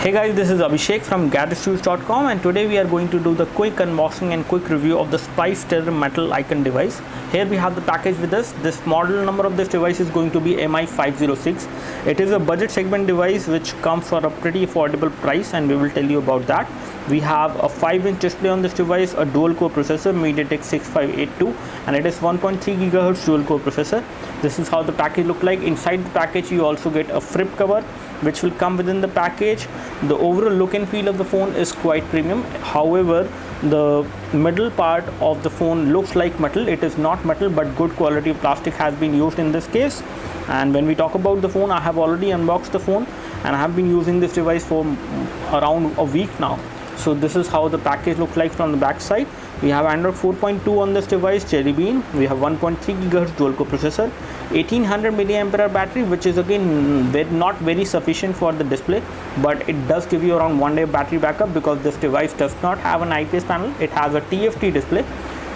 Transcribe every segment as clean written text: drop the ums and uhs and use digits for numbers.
Hey guys, this is Abhishek from gadgetsreviews.com, and today we are going to do the quick unboxing and quick review of the Spice Terror Metal Icon device. Here we have the package with us. This model number of this device is going to be MI506. It is a budget segment device which comes for a pretty affordable price, and we will tell you about that. We have a 5-inch display on this device, a dual-core processor MediaTek 6582, and it is 1.3 GHz dual-core processor. This is how the package look like. Inside the package you also get a flip cover which will come within the package. The overall look and feel of the phone is quite premium. However, the middle part of the phone looks like metal. It is not metal, but good quality plastic has been used in this case. And when we talk about the phone, I have already unboxed the phone and I have been using this device for around a week now. So this is how the package looks like from the back side. We have Android 4.2 on this device, Cherry Bean. We have 1.3 GHz dual-core processor, 1800 mAh battery, which is again not very sufficient for the display, but it does give you around 1 day battery backup because this device does not have an IPS panel. It has a TFT display,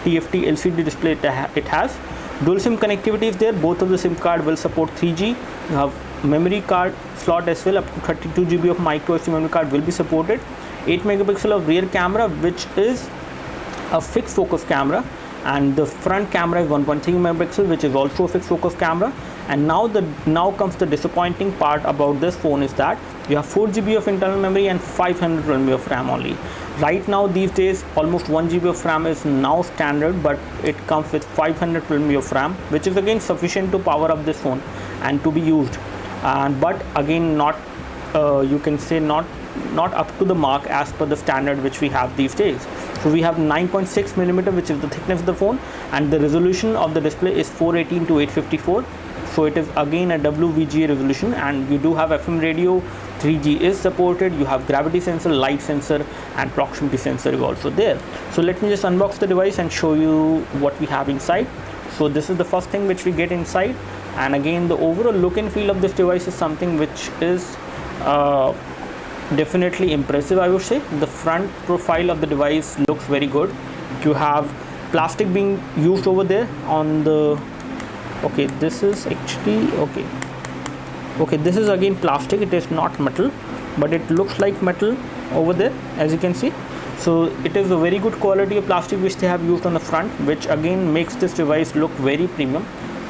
TFT LCD display it has. Dual SIM connectivity is there. Both of the SIM card will support 3G. You have memory card slot as well. Up to 32 GB of micro SD memory card will be supported. 8 megapixel of rear camera, which is a fixed focus camera, and the front camera is 1.3 megapixel, which is also a fixed focus camera. And now comes the disappointing part about this phone is that you have 4 GB of internal memory and 500 MB of RAM only. Right now these days almost 1 GB of RAM is now standard, but it comes with 500 MB of RAM, which is again sufficient to power up this phone and to be used, but again not you can say not up to the mark as per the standard which we have these days. So we have 9.6 millimeter, which is the thickness of the phone, and the resolution of the display is 418 to 854. So it is again a WVGA resolution, and you do have FM radio, 3G is supported. You have gravity sensor, light sensor, and proximity sensor is also there. So let me just unbox the device and show you what we have inside. So this is the first thing which we get inside, and again the overall look and feel of this device is something which is definitely impressive. I would say the front profile of the device looks very good. You have plastic being used over there on the this is actually this is again plastic. It is not metal, but it looks like metal over there, as you can see. So it is a very good quality of plastic which they have used on the front, which again makes this device look very premium.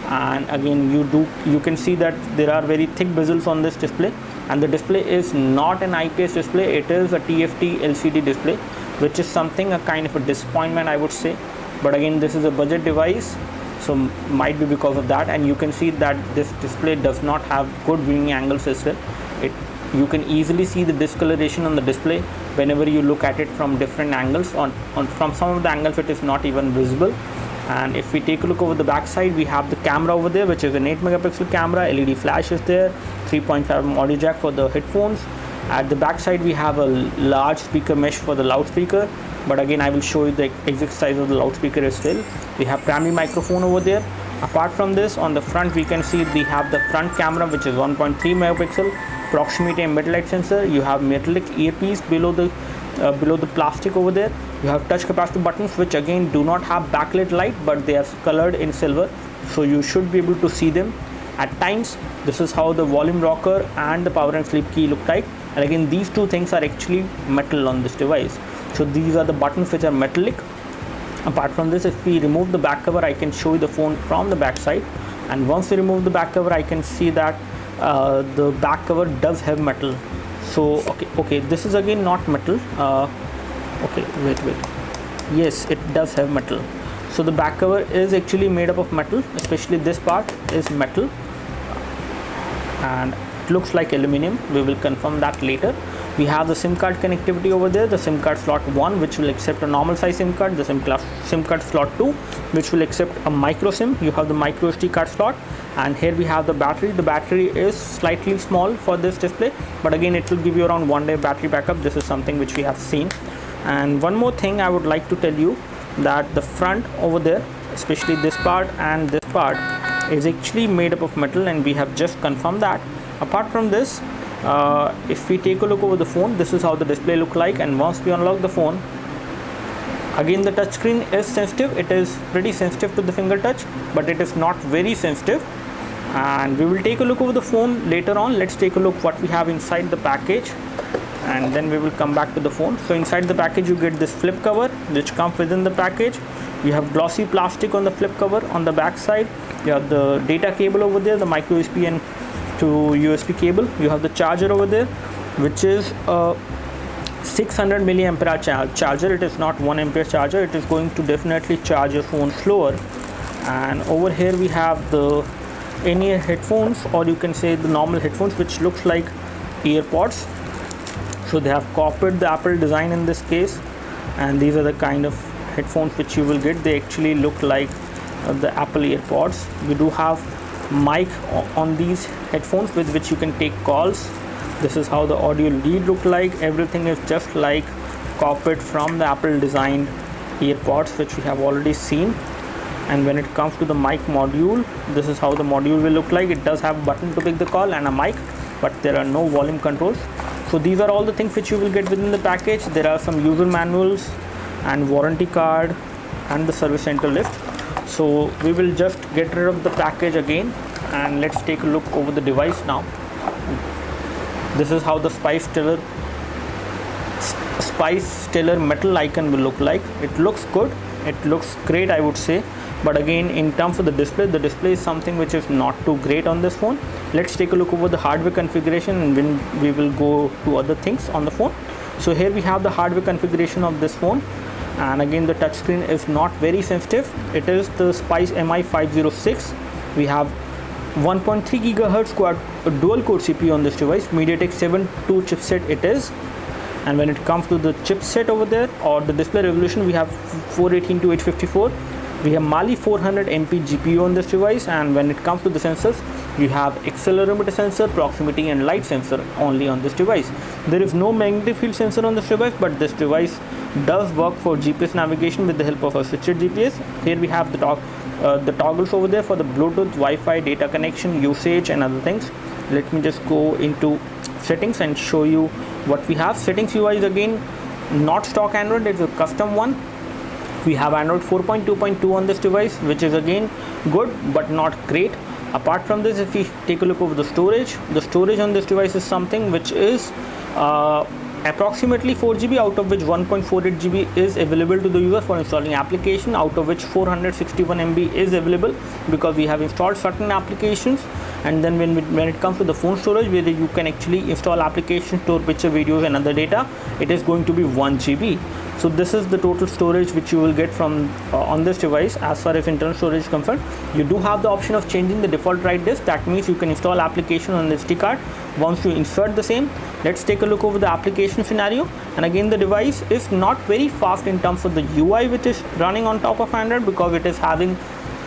And again you can see that there are very thick bezels on this display, and the display is not an IPS display. It is a TFT LCD display, which is something a kind of a disappointment, I would say. But again, this is a budget device, so might be because of that. And you can see that this display does not have good viewing angles as well. You can easily see the discoloration on the display whenever you look at it from different angles. From some of the angles it is not even visible. And if we take a look over the back side, we have the camera over there, which is an 8 megapixel camera. LED flash is there, 3.5 audio jack for the headphones. At the back side we have a large speaker mesh for the loudspeaker, but again I will show you the exact size of the loudspeaker as well. We have primary microphone over there. Apart from this, on the front we can see we have the front camera, which is 1.3 megapixel, proximity and mid-light sensor. You have metallic earpiece below the plastic over there. You have touch capacitive buttons, which again do not have backlit light, but they are colored in silver, so you should be able to see them at times. This is how the volume rocker and the power and sleep key look like. And again, these two things are actually metal on this device. So these are the buttons which are metallic. Apart from this, if we remove the back cover, I can show you the phone from the back side. And once we remove the back cover, I can see that the back cover does have metal. So this is again not metal. Wait, yes, it does have metal. So the back cover is actually made up of metal, especially this part is metal, and it looks like aluminum. We will confirm that later. We have the SIM card connectivity over there, the SIM card slot 1, which will accept a normal size SIM card, the SIM card slot 2, which will accept a micro SIM. You have the micro SD card slot, and here we have the battery. The battery is slightly small for this display, but again it will give you around 1 day battery backup. This is something which we have seen. And one more thing I would like to tell you, that the front over there, especially this part and this part, is actually made up of metal, and we have just confirmed that. Apart from this, if we take a look over the phone, this is how the display look like. And once we unlock the phone, again the touchscreen is sensitive. It is pretty sensitive to the finger touch, but it is not very sensitive. And we will take a look over the phone later on. Let's take a look what we have inside the package. and then we will come back to the phone. So inside the package you get this flip cover which comes within the package. You have glossy plastic on the flip cover. On the back side you have the data cable over there, the micro USB and to USB cable. You have the charger over there, which is a 600 milliampere charger. It is not 1 ampere charger. It is going to definitely charge your phone slower. And over here we have the in-ear headphones, or you can say the normal headphones, which looks like earpods. So they have copied the Apple design in this case, and these are the kind of headphones which you will get. They actually look like the Apple earpods. We do have mic on these headphones with which you can take calls. This is how the audio lead look like. Everything is just like copied from the Apple designed earpods, which we have already seen. And when it comes to the mic module, this is how the module will look like. It does have a button to pick the call and a mic, but there are no volume controls. So these are all the things which you will get within the package. There are some user manuals and warranty card and the service center list. So we will just get rid of the package again, and let's take a look over the device now. This is how the Spice Stellar metal icon will look like. It looks good. It looks great, I would say. But again, in terms of the display is something which is not too great on this phone. Let's take a look over the hardware configuration, and then we will go to other things on the phone. So here we have the hardware configuration of this phone, and again the touchscreen is not very sensitive. It is the Spice MI506. We have 1.3 GHz quad dual core CPU on this device. MediaTek 7.2 chipset it is. And when it comes to the chipset over there, or the display resolution, we have 418 to 854. We have Mali 400 MP GPU on this device. And when it comes to the sensors, you have accelerometer sensor, proximity and light sensor only on this device. There is no magnetic field sensor on this device, but this device does work for GPS navigation with the help of a switched GPS. Here we have the toggles over there for the Bluetooth, Wi-Fi, data connection, usage and other things. Let me just go into settings and show you what we have. Settings UI is again not stock Android, it's a custom one. We have Android 4.2.2 on this device, which is again good but not great. Apart from this, if we take a look over the storage on this device is something which is approximately 4 GB, out of which 1.48 GB is available to the user for installing application, out of which 461 MB is available because we have installed certain applications. And then when it comes to the phone storage, where you can actually install applications, store picture, videos and other data, it is going to be 1 GB. So this is the total storage which you will get from on this device. As far as internal storage is concerned, you do have the option of changing the default write disk. That means you can install application on the SD card once you insert the same. Let's take a look over the application scenario. And again, the device is not very fast in terms of the UI which is running on top of Android, because it is having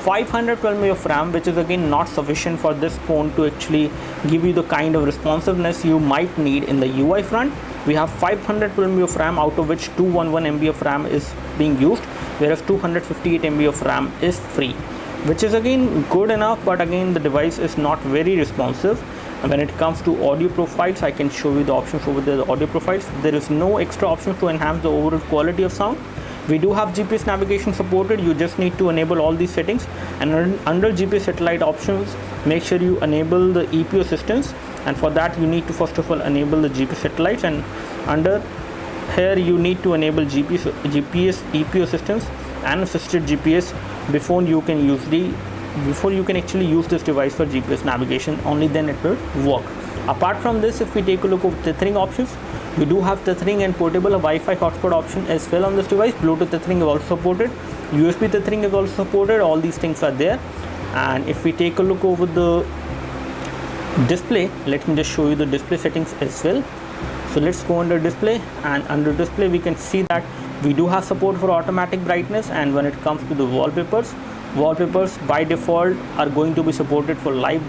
512 MB of RAM, which is again not sufficient for this phone to actually give you the kind of responsiveness you might need in the UI front. We have 512 MB of RAM, out of which 211 MB of RAM is being used, whereas 258 MB of RAM is free, which is again good enough, but again the device is not very responsive. And when it comes to audio profiles, I can show you the options over there. The audio profiles, there is no extra option to enhance the overall quality of sound. We do have GPS navigation supported. You just need to enable all these settings, and under GPS satellite options, make sure you enable the EPO assistance, and for that you need to first of all enable the GPS satellites, and under here you need to enable GPS EPO assistance and assisted GPS before you can actually use this device for GPS navigation. Only then it will work. Apart from this, if we take a look at tethering options, we do have tethering and portable Wi-Fi hotspot option as well on this device. Bluetooth tethering is also supported. USB tethering is also supported. All these things are there. And if we take a look over the display, let me just show you the display settings as well. So let's go under display, and under display we can see that we do have support for automatic brightness. And when it comes to the wallpapers by default are going to be supported for live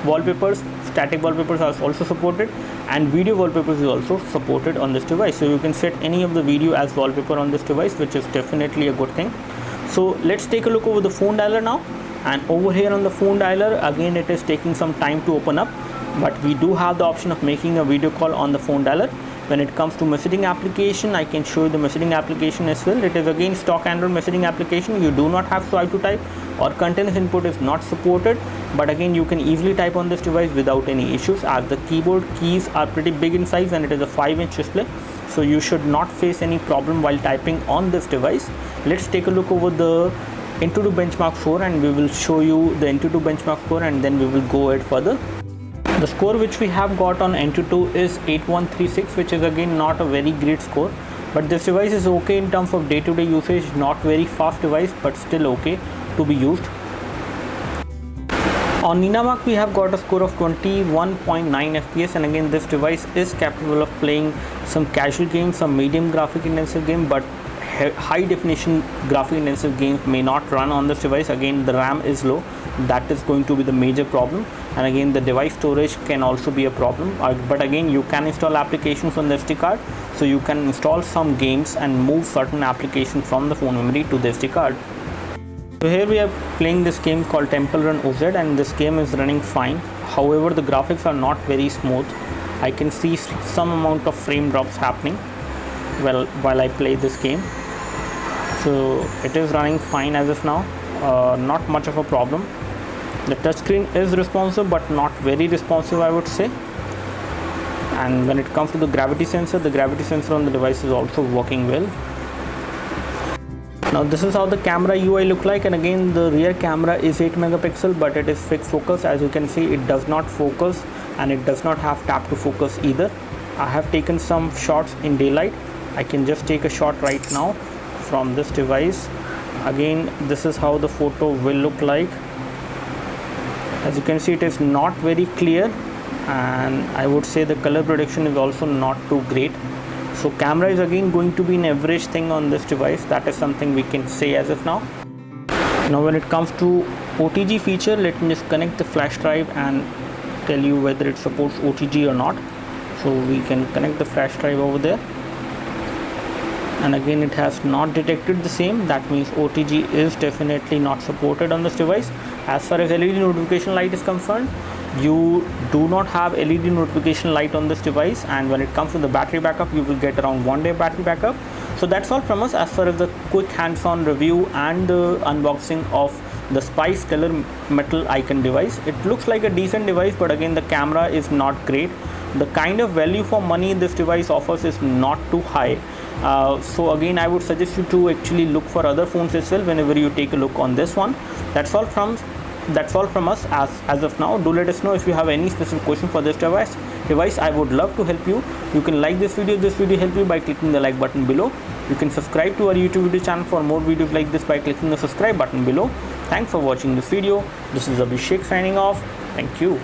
wallpapers. Static wallpapers are also supported, and video wallpapers is also supported on this device. So you can set any of the video as wallpaper on this device, which is definitely a good thing. So let's take a look over the phone dialer now. And over here on the phone dialer, again it is taking some time to open up, but we do have the option of making a video call on the phone dialer. When it comes to messaging application, I can show you the messaging application as well. It is again stock Android messaging application. You do not have swipe to type. or continuous input is not supported, but again you can easily type on this device without any issues, as the keyboard keys are pretty big in size and it is a 5-inch display, so you should not face any problem while typing on this device. Let's take a look over the Antutu benchmark score, and we will show you the Antutu benchmark score, and then we will go ahead further. The score which we have got on Antutu is 8136, which is again not a very great score, but this device is okay in terms of day-to-day usage. Not very fast device, but still okay to be used. On Ninamark we have got a score of 21.9 FPS, and again this device is capable of playing some casual games, some medium graphic intensive game, but high definition graphic intensive games may not run on this device. Again, the RAM is low, that is going to be the major problem, and again the device storage can also be a problem, but again you can install applications on the SD card, so you can install some games and move certain applications from the phone memory to the SD card. So here we are playing this game called Temple Run OZ, and this game is running fine. However, the graphics are not very smooth. I can see some amount of frame drops happening while I play this game. So it is running fine as of now, not much of a problem. The touchscreen is responsive, but not very responsive, I would say. And when it comes to the gravity sensor on the device is also working well. Now this is how the camera UI look like, and again the rear camera is 8 megapixel, but it is fixed focus. As you can see, it does not focus and it does not have tap to focus either. I have taken some shots in daylight. I can just take a shot right now from this device. Again, this is how the photo will look like. As you can see, it is not very clear, and I would say the color prediction is also not too great. So camera is again going to be an average thing on this device. That is something we can say as of now. Now when it comes to OTG feature, let me just connect the flash drive and tell you whether it supports OTG or not. So we can connect the flash drive over there, and again it has not detected the same. That means OTG is definitely not supported on this device. As far as LED notification light is concerned, you do not have LED notification light on this device, and when it comes to the battery backup, you will get around 1 day battery backup. So that's all from us as far as the quick hands-on review and the unboxing of the Spice Stellar Mettle icon device. It looks like a decent device, but again the camera is not great. The kind of value for money this device offers is not too high. So again, I would suggest you to actually look for other phones as well whenever you take a look on this one. That's all from us as of now. Do let us know if you have any specific question for this device. I would love to help you. You can like this video help you by clicking the like button below. You can subscribe to our YouTube video channel for more videos like this by clicking the subscribe button below. Thanks for watching this video. This is Abhishek signing off. Thank you.